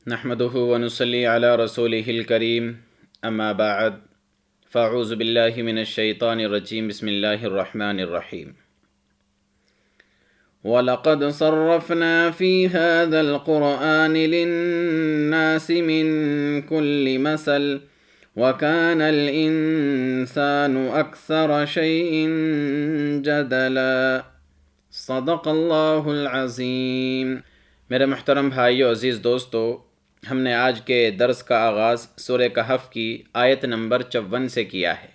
نحمده ونصلي على رسوله الكريم اما بعد فاعوذ بالله من الشيطان الرجيم بسم الله الرحمن الرحيم وَلَقَدْ صَرَّفْنَا فِي هَذَا الْقُرْآنِ لِلنَّاسِ مِنْ كُلِّ مَثَلٍ وَكَانَ الْإِنسَانُ أَكْثَرَ شَيْءٍ جَدَلًا صدق اللہ العظیم۔ میرے محترم بھائیو، عزیز دوستو، ہم نے آج کے درس کا آغاز سورہ کہف کی آیت نمبر 54 سے کیا ہے۔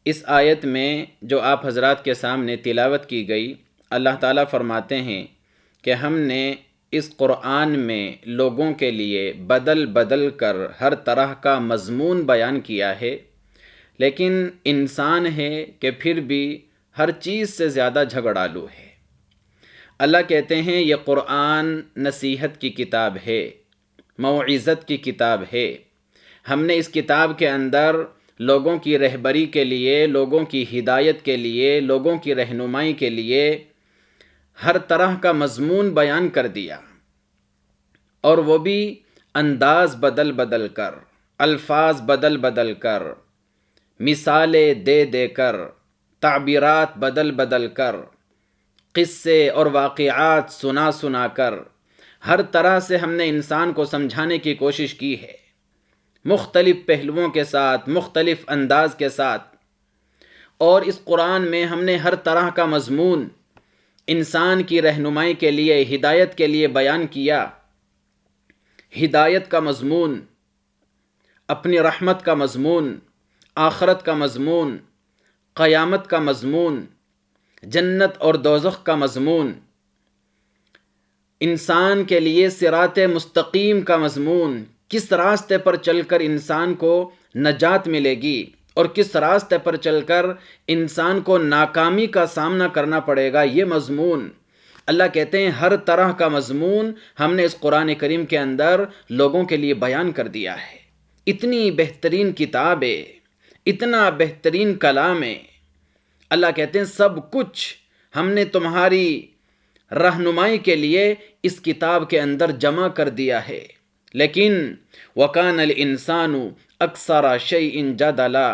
اس آیت میں جو آپ حضرات کے سامنے تلاوت کی گئی، اللہ تعالیٰ فرماتے ہیں کہ ہم نے اس قرآن میں لوگوں کے لیے بدل بدل کر ہر طرح کا مضمون بیان کیا ہے، لیکن انسان ہے کہ پھر بھی ہر چیز سے زیادہ جھگڑالو ہے۔ اللہ کہتے ہیں یہ قرآن نصیحت کی کتاب ہے، موعظت کی کتاب ہے۔ ہم نے اس کتاب کے اندر لوگوں کی رہبری کے لیے، لوگوں کی ہدایت کے لیے، لوگوں کی رہنمائی کے لیے ہر طرح کا مضمون بیان کر دیا، اور وہ بھی انداز بدل بدل کر، الفاظ بدل بدل کر، مثالیں دے دے کر، تعبیرات بدل بدل کر، قصے اور واقعات سنا سنا کر، ہر طرح سے ہم نے انسان کو سمجھانے کی کوشش کی ہے، مختلف پہلوؤں کے ساتھ، مختلف انداز کے ساتھ۔ اور اس قرآن میں ہم نے ہر طرح کا مضمون انسان کی رہنمائی کے لیے، ہدایت کے لیے بیان کیا۔ ہدایت کا مضمون، اپنی رحمت کا مضمون، آخرت کا مضمون، قیامت کا مضمون، جنت اور دوزخ کا مضمون، انسان کے لیے صراط مستقیم کا مضمون، کس راستے پر چل کر انسان کو نجات ملے گی اور کس راستے پر چل کر انسان کو ناکامی کا سامنا کرنا پڑے گا، یہ مضمون۔ اللہ کہتے ہیں ہر طرح کا مضمون ہم نے اس قرآن کریم کے اندر لوگوں کے لیے بیان کر دیا ہے۔ اتنی بہترین کتاب ہے، اتنا بہترین کلام ہے۔ اللہ کہتے ہیں سب کچھ ہم نے تمہاری رہنمائی کے لیے اس کتاب کے اندر جمع کر دیا ہے، لیکن وَكَانَ الْإِنسَانُ أَكْثَرَ شَيْءٍ جَدَلًا،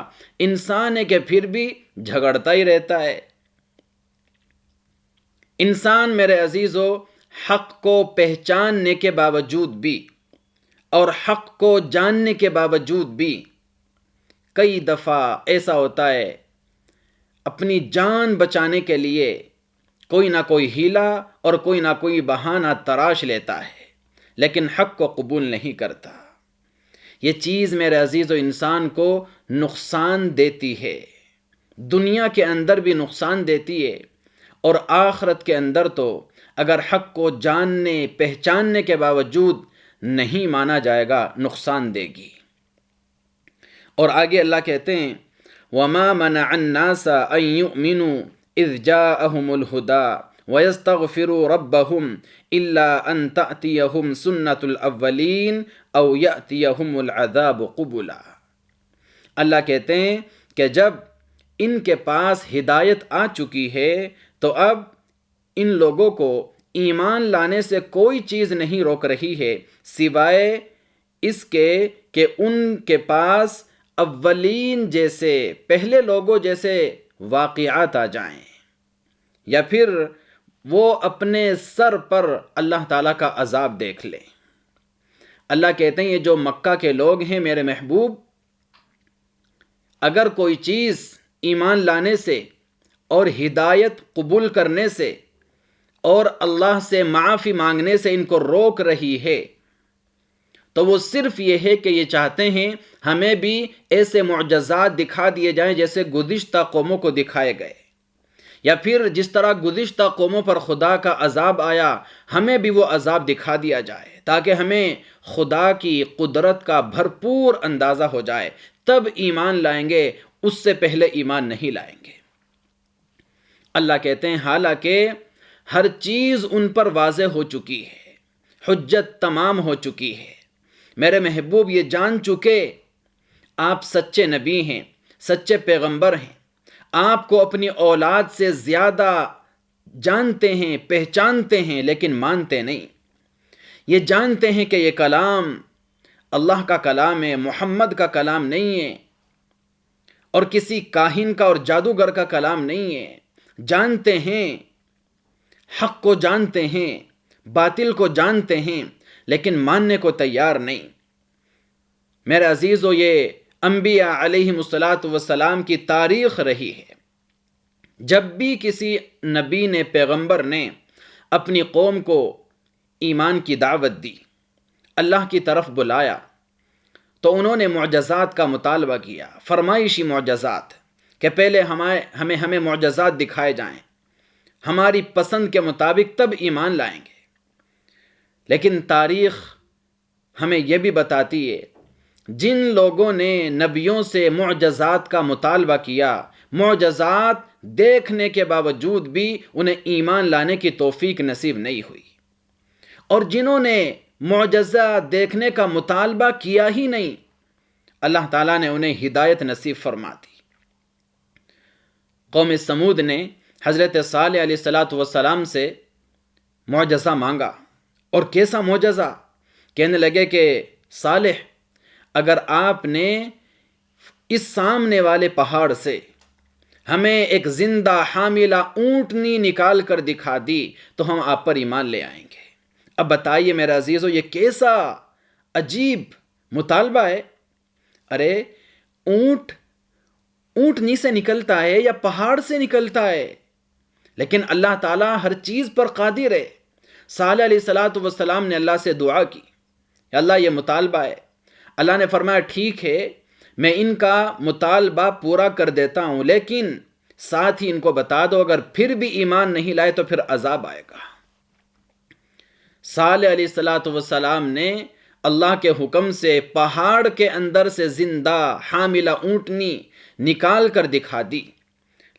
انسان ہے کہ پھر بھی جھگڑتا ہی رہتا ہے۔ انسان میرے عزیزو حق کو پہچاننے کے باوجود بھی اور حق کو جاننے کے باوجود بھی کئی دفعہ ایسا ہوتا ہے اپنی جان بچانے کے لیے کوئی نہ کوئی ہیلا اور کوئی نہ کوئی بہانہ تراش لیتا ہے، لیکن حق کو قبول نہیں کرتا۔ یہ چیز میرے عزیز و انسان کو نقصان دیتی ہے، دنیا کے اندر بھی نقصان دیتی ہے، اور آخرت کے اندر تو اگر حق کو جاننے پہچاننے کے باوجود نہیں مانا جائے گا، نقصان دے گی۔ اور آگے اللہ کہتے ہیں وَمَا مَنَعَ النَّاسَ أَن يُؤْمِنُوا إِذْ جَاءَهُمُ الْهُدَىٰ وَيَسْتَغْفِرُوا رَبَّهُمْ إِلَّا أَن تَأْتِيَهُمْ سُنَّةُ الْأَوَّلِينَ أَوْ يَأْتِيَهُمُ الْعَذَابُ قُبُلًا۔ اللہ کہتے ہیں کہ جب ان کے پاس ہدایت آ چکی ہے تو اب ان لوگوں کو ایمان لانے سے کوئی چیز نہیں روک رہی ہے سوائے اس کے کہ ان کے پاس اولین جیسے، پہلے لوگوں جیسے واقعات آ جائیں، یا پھر وہ اپنے سر پر اللہ تعالیٰ کا عذاب دیکھ لیں۔ اللہ کہتے ہیں یہ جو مکہ کے لوگ ہیں میرے محبوب، اگر کوئی چیز ایمان لانے سے اور ہدایت قبول کرنے سے اور اللہ سے معافی مانگنے سے ان کو روک رہی ہے، تو وہ صرف یہ ہے کہ یہ چاہتے ہیں ہمیں بھی ایسے معجزات دکھا دیے جائیں جیسے گزشتہ قوموں کو دکھائے گئے، یا پھر جس طرح گزشتہ قوموں پر خدا کا عذاب آیا ہمیں بھی وہ عذاب دکھا دیا جائے، تاکہ ہمیں خدا کی قدرت کا بھرپور اندازہ ہو جائے، تب ایمان لائیں گے، اس سے پہلے ایمان نہیں لائیں گے۔ اللہ کہتے ہیں حالانکہ ہر چیز ان پر واضح ہو چکی ہے، حجت تمام ہو چکی ہے، میرے محبوب یہ جان چکے آپ سچے نبی ہیں، سچے پیغمبر ہیں، آپ کو اپنی اولاد سے زیادہ جانتے ہیں، پہچانتے ہیں، لیکن مانتے نہیں۔ یہ جانتے ہیں کہ یہ کلام اللہ کا کلام ہے، محمد کا کلام نہیں ہے، اور کسی کاہن کا اور جادوگر کا کلام نہیں ہے. جانتے ہیں، حق کو جانتے ہیں، باطل کو جانتے ہیں، لیکن ماننے کو تیار نہیں. میرے عزیزو، یہ انبیاء علیہم السلام کی تاریخ رہی ہے. جب بھی کسی نبی نے، پیغمبر نے اپنی قوم کو ایمان کی دعوت دی، اللہ کی طرف بلایا، تو انہوں نے معجزات کا مطالبہ کیا، فرمائشی معجزات، کہ پہلے ہمیں معجزات دکھائے جائیں، ہماری پسند کے مطابق تب ایمان لائیں گے. لیکن تاریخ ہمیں یہ بھی بتاتی ہے، جن لوگوں نے نبیوں سے معجزات کا مطالبہ کیا، معجزات دیکھنے کے باوجود بھی انہیں ایمان لانے کی توفیق نصیب نہیں ہوئی. اور جنہوں نے معجزہ دیکھنے کا مطالبہ کیا ہی نہیں، اللہ تعالیٰ نے انہیں ہدایت نصیب فرما دی. قوم سمود نے حضرت صالح علیہ السلام سے معجزہ مانگا. اور کیسا معجزہ؟ کہنے لگے کہ صالح، اگر آپ نے اس سامنے والے پہاڑ سے ہمیں ایک زندہ حاملہ اونٹنی نکال کر دکھا دی تو ہم آپ پر ایمان لے آئیں گے. اب بتائیے میرے عزیزو، یہ کیسا عجیب مطالبہ ہے. ارے اونٹنی سے نکلتا ہے یا پہاڑ سے نکلتا ہے، لیکن اللہ تعالیٰ ہر چیز پر قادر ہے. صالح علیہ السلام نے اللہ سے دعا کی، یا اللہ یہ مطالبہ ہے. اللہ نے فرمایا ٹھیک ہے، میں ان کا مطالبہ پورا کر دیتا ہوں، لیکن ساتھ ہی ان کو بتا دو اگر پھر بھی ایمان نہیں لائے تو پھر عذاب آئے گا. صالح علیہ السلام نے اللہ کے حکم سے پہاڑ کے اندر سے زندہ حاملہ اونٹنی نکال کر دکھا دی،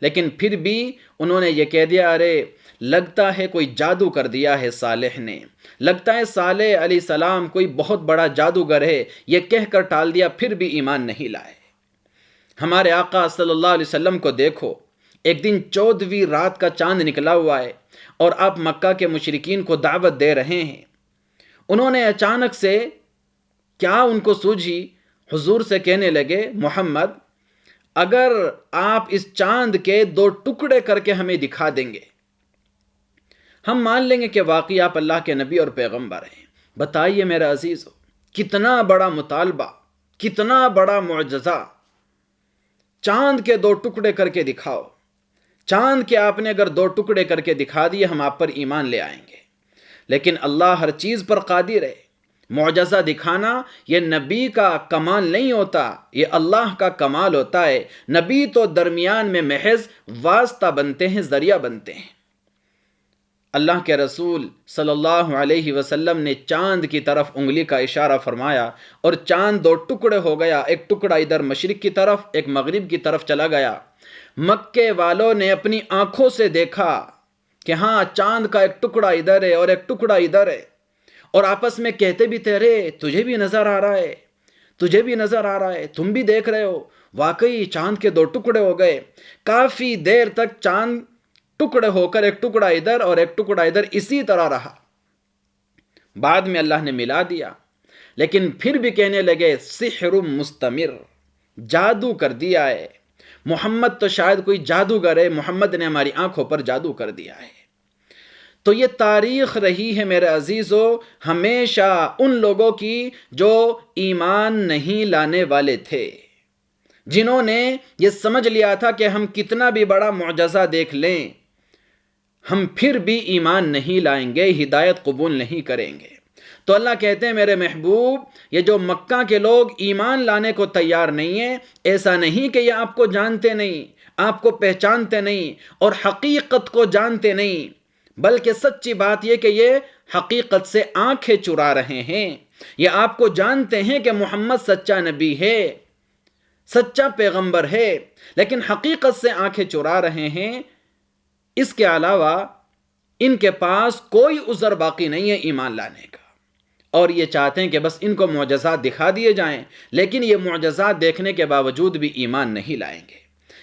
لیکن پھر بھی انہوں نے یہ کہہ دیا، ارے لگتا ہے کوئی جادو کر دیا ہے صالح نے، لگتا ہے صالح علیہ السلام کوئی بہت بڑا جادوگر ہے، یہ کہہ کر ٹال دیا، پھر بھی ایمان نہیں لائے. ہمارے آقا صلی اللہ علیہ وسلم کو دیکھو، ایک دن 14ویں رات کا چاند نکلا ہوا ہے اور آپ مکہ کے مشرکین کو دعوت دے رہے ہیں. انہوں نے اچانک سے کیا ان کو سوجھی، حضور سے کہنے لگے، محمد اگر آپ اس چاند کے 2 ٹکڑے کر کے ہمیں دکھا دیں گے، ہم مان لیں گے کہ واقعی آپ اللہ کے نبی اور پیغمبر ہیں. بتائیے میرے عزیزو، کتنا بڑا مطالبہ، کتنا بڑا معجزہ. چاند کے 2 ٹکڑے کر کے دکھاؤ. چاند کے آپ نے اگر 2 ٹکڑے کر کے دکھا دیے، ہم آپ پر ایمان لے آئیں گے. لیکن اللہ ہر چیز پر قادر ہے. معجزہ دکھانا یہ نبی کا کمال نہیں ہوتا، یہ اللہ کا کمال ہوتا ہے. نبی تو درمیان میں محض واسطہ بنتے ہیں، ذریعہ بنتے ہیں. اللہ کے رسول صلی اللہ علیہ وسلم نے چاند کی طرف انگلی کا اشارہ فرمایا اور چاند 2 ٹکڑے ہو گیا. ایک ٹکڑا ادھر مشرق کی طرف، ایک مغرب کی طرف چلا گیا. مکے والوں نے اپنی آنکھوں سے دیکھا کہ ہاں چاند کا ایک ٹکڑا ادھر ہے اور ایک ٹکڑا ادھر ہے، اور آپس میں کہتے بھی تھے، رے تجھے بھی نظر آ رہا ہے، تجھے بھی نظر آ رہا ہے، تم بھی دیکھ رہے ہو. واقعی چاند کے 2 ٹکڑے ہو گئے. کافی دیر تک چاند ٹکڑے ہو کر ایک ٹکڑا ادھر اور ایک ٹکڑا ادھر اسی طرح رہا. بعد میں اللہ نے ملا دیا، لیکن پھر بھی کہنے لگے سحر مستمر، جادو کر دیا ہے. محمد تو شاید کوئی جادوگر ہے، محمد نے ہماری آنکھوں پر جادو کر دیا ہے. تو یہ تاریخ رہی ہے میرے عزیزو ہمیشہ ان لوگوں کی جو ایمان نہیں لانے والے تھے، جنہوں نے یہ سمجھ لیا تھا کہ ہم کتنا بھی بڑا معجزہ دیکھ لیں، ہم پھر بھی ایمان نہیں لائیں گے، ہدایت قبول نہیں کریں گے. تو اللہ کہتے ہیں میرے محبوب، یہ جو مکہ کے لوگ ایمان لانے کو تیار نہیں ہیں، ایسا نہیں کہ یہ آپ کو جانتے نہیں، آپ کو پہچانتے نہیں اور حقیقت کو جانتے نہیں، بلکہ سچی بات یہ کہ یہ حقیقت سے آنکھیں چرا رہے ہیں. یہ آپ کو جانتے ہیں کہ محمد سچا نبی ہے، سچا پیغمبر ہے، لیکن حقیقت سے آنکھیں چرا رہے ہیں. اس کے علاوہ ان کے پاس کوئی عذر باقی نہیں ہے ایمان لانے کا، اور یہ چاہتے ہیں کہ بس ان کو معجزات دکھا دیے جائیں، لیکن یہ معجزات دیکھنے کے باوجود بھی ایمان نہیں لائیں گے.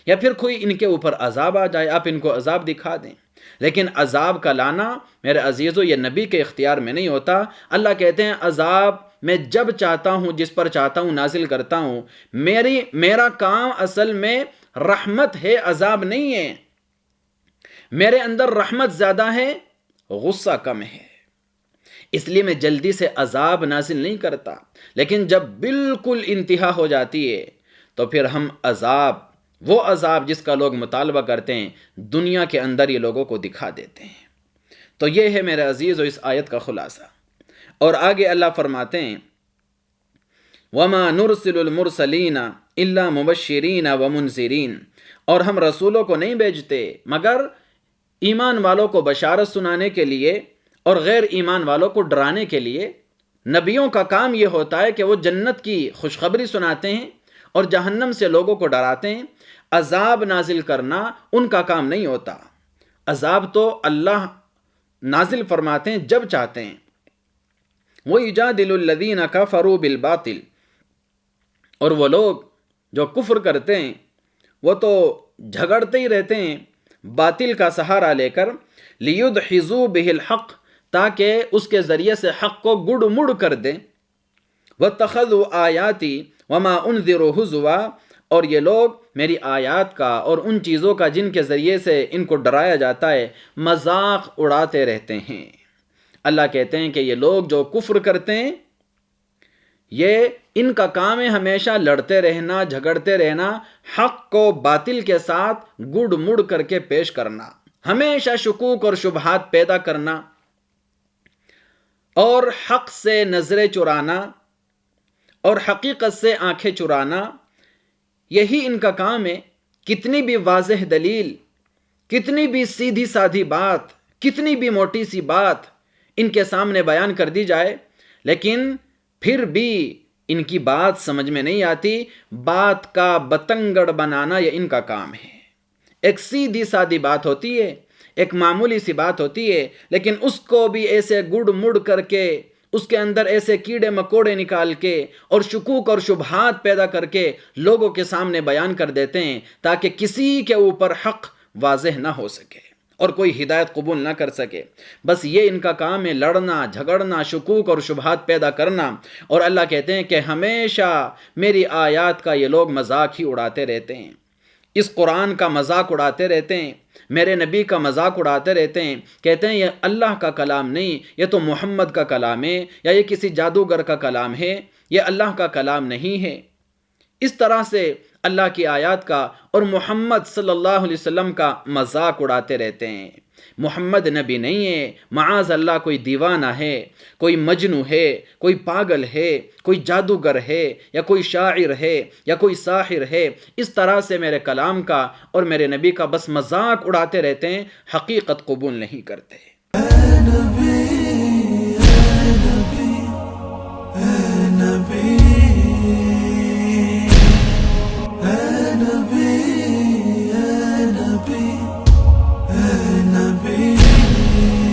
یا پھر کوئی ان کے اوپر عذاب آ جائے، آپ ان کو عذاب دکھا دیں، لیکن عذاب کا لانا میرے عزیزو یہ نبی کے اختیار میں نہیں ہوتا۔ اللہ کہتے ہیں عذاب میں جب چاہتا ہوں جس پر چاہتا ہوں نازل کرتا ہوں، میرا کام اصل میں رحمت ہے، عذاب نہیں ہے۔ میرے اندر رحمت زیادہ ہے، غصہ کم ہے، اس لیے میں جلدی سے عذاب نازل نہیں کرتا۔ لیکن جب بالکل انتہا ہو جاتی ہے تو پھر ہم وہ عذاب جس کا لوگ مطالبہ کرتے ہیں دنیا کے اندر یہ لوگوں کو دکھا دیتے ہیں۔ تو یہ ہے میرے عزیز و اس آیت کا خلاصہ۔ اور آگے اللہ فرماتے ہیں وَمَا نُرْسِلُ الْمُرْسَلِينَ إِلَّا مُبَشِّرِينَ وَمُنذِرِينَ، اور ہم رسولوں کو نہیں بھیجتے مگر ایمان والوں کو بشارت سنانے کے لیے اور غیر ایمان والوں کو ڈرانے کے لیے۔ نبیوں کا کام یہ ہوتا ہے کہ وہ جنت کی خوشخبری سناتے ہیں اور جہنم سے لوگوں کو ڈراتے ہیں۔ عذاب نازل کرنا ان کا کام نہیں ہوتا، عذاب تو اللہ نازل فرماتے ہیں جب چاہتے ہیں۔ وَيُجَادِلُ الَّذِينَ كَفَرُوا بِالْبَاطِلِ، اور وہ لوگ جو کفر کرتے ہیں وہ تو جھگڑتے ہی رہتے ہیں باطل کا سہارا لے کر، لِيُدْحِضُوا بِهِ الْحَقِّ، تاکہ اس کے ذریعے سے حق کو گڑ مڑ کر دیں۔ وَاتَّخَذُوا آیَاتِي وَمَا أُنذِرُوا هُزُوًا، اور یہ لوگ میری آیات کا اور ان چیزوں کا جن کے ذریعے سے ان کو ڈرایا جاتا ہے مذاق اڑاتے رہتے ہیں۔ اللہ کہتے ہیں کہ یہ لوگ جو کفر کرتے ہیں یہ ان کا کام ہے ہمیشہ لڑتے رہنا، جھگڑتے رہنا، حق کو باطل کے ساتھ گڑ مڑ کر کے پیش کرنا، ہمیشہ شکوک اور شبہات پیدا کرنا اور حق سے نظریں چرانا اور حقیقت سے آنکھیں چرانا، یہی ان کا کام ہے۔ کتنی بھی واضح دلیل، کتنی بھی سیدھی سادھی بات، کتنی بھی موٹی سی بات ان کے سامنے بیان کر دی جائے لیکن پھر بھی ان کی بات سمجھ میں نہیں آتی، بات کا بتنگڑ بنانا یہ ان کا کام ہے۔ ایک سیدھی سادھی بات ہوتی ہے، ایک معمولی سی بات ہوتی ہے، لیکن اس کو بھی ایسے گڑ مڑ کر کے، اس کے اندر ایسے کیڑے مکوڑے نکال کے اور شکوک اور شبہات پیدا کر کے لوگوں کے سامنے بیان کر دیتے ہیں تاکہ کسی کے اوپر حق واضح نہ ہو سکے اور کوئی ہدایت قبول نہ کر سکے۔ بس یہ ان کا کام ہے، لڑنا، جھگڑنا، شکوک اور شبہات پیدا کرنا۔ اور اللہ کہتے ہیں کہ ہمیشہ میری آیات کا یہ لوگ مذاق ہی اڑاتے رہتے ہیں، اس قرآن کا مذاق اڑاتے رہتے ہیں، میرے نبی کا مذاق اڑاتے رہتے ہیں، کہتے ہیں یہ اللہ کا کلام نہیں، یہ تو محمد کا کلام ہے، یا یہ کسی جادوگر کا کلام ہے، یہ اللہ کا کلام نہیں ہے۔ اس طرح سے اللہ کی آیات کا اور محمد صلی اللہ علیہ وسلم کا مذاق اڑاتے رہتے ہیں۔ محمد نبی نہیں ہے، معاذ اللہ کوئی دیوانہ ہے، کوئی مجنو ہے، کوئی پاگل ہے، کوئی جادوگر ہے، یا کوئی شاعر ہے، یا کوئی ساحر ہے۔ اس طرح سے میرے کلام کا اور میرے نبی کا بس مذاق اڑاتے رہتے ہیں، حقیقت قبول نہیں کرتے۔